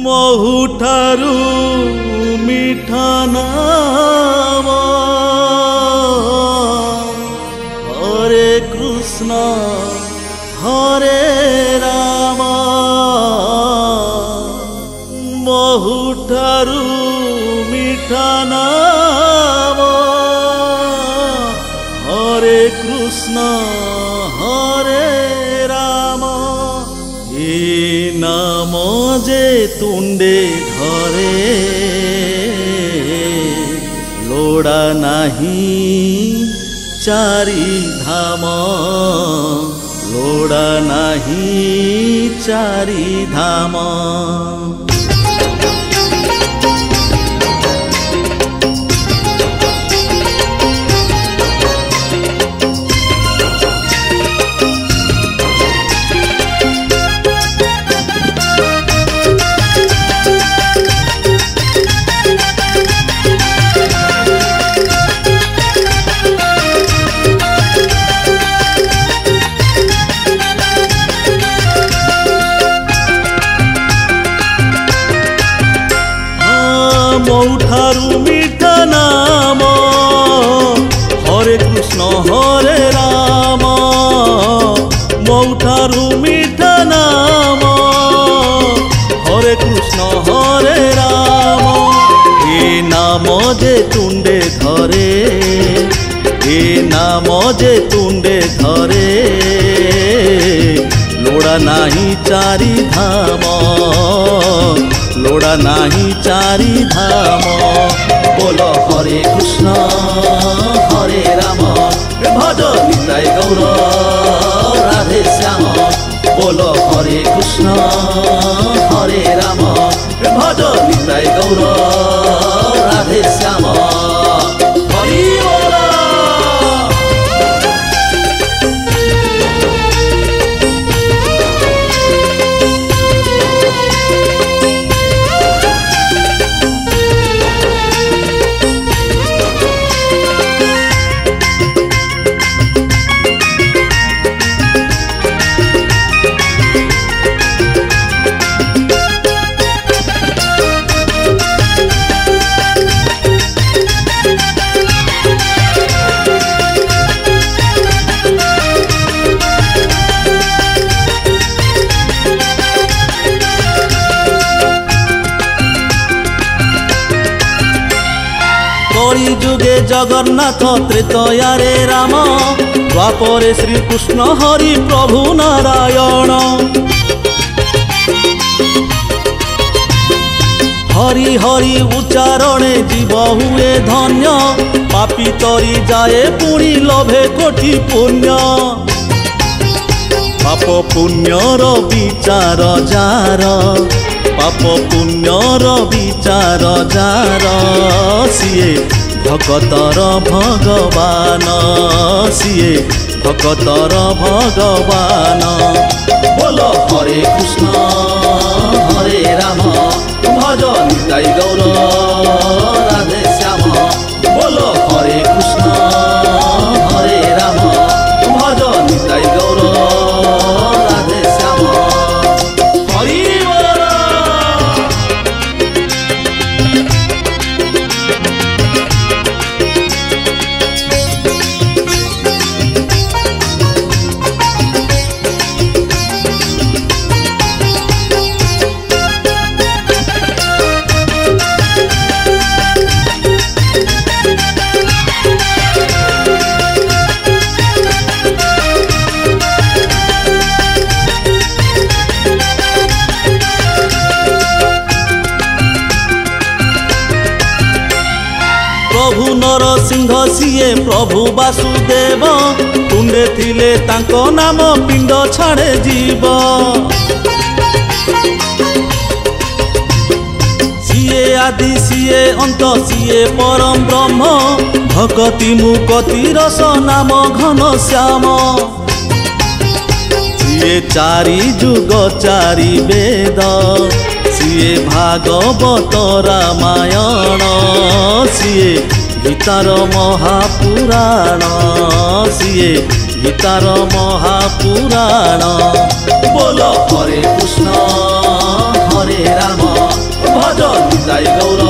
बहुठारु मिठा नाम हरे कृष्ण हरे राम बहुठारु मिठा नाम हरे कृष्ण हरे राम ए नाम जे तुंडे धरे लोड़ा नहीं चारि धाम लोड़ा नहीं चारि धाम बहुठारु मिठा नाम हरे कृष्ण हरे राम बहुठारु मिठा नाम हरे कृष्ण हरे राम ए नाम जे तुंडे धरे ए नाम जे तुंडे धरे लोड़ा नहीं चारि धाम लोड़ा नहीं चारि धाम बोलो हरे कृष्ण हरे राम भज निताय गौर राधे श्याम बोलो हरे कृष्ण हरे राम भज निताय गौर राधे श्याम हरि बोल। कलि जुगे जगन्नाथ त्रेतयारे राम द्वापरे श्रीकृष्ण हरि प्रभु नारायण हरि हरि उच्चारणे जीव हुए धन्य पापी तरी जाए पुणी लभे कोटि पुण्य पाप पुण्यर विचार जार पाप पुण्यर विचार जार सिए भगतर भगवान सिए भगतर भगवान बोलो हरे कृष्ण हरे राम भज निताय गौर राधे श्याम बोलो हरे कृष्ण हरे राम भज निताय गौर राधे श्याम हरि बोल। प्रभु नरसिंह सीए प्रभु वासुदेव तुंडे थिले तांको नाम पिंड छाड़े जीव सीए आदि सीए अंत सीए परम ब्रह्म भगति मुक्ति रस नाम घन श्याम सीए चारि जुग चारि वेद सीए भागवत रामायण सीए गीतार महापुराण सीए गीतार महापुराण बोलो हरे कृष्ण हरे राम भज निताय गौर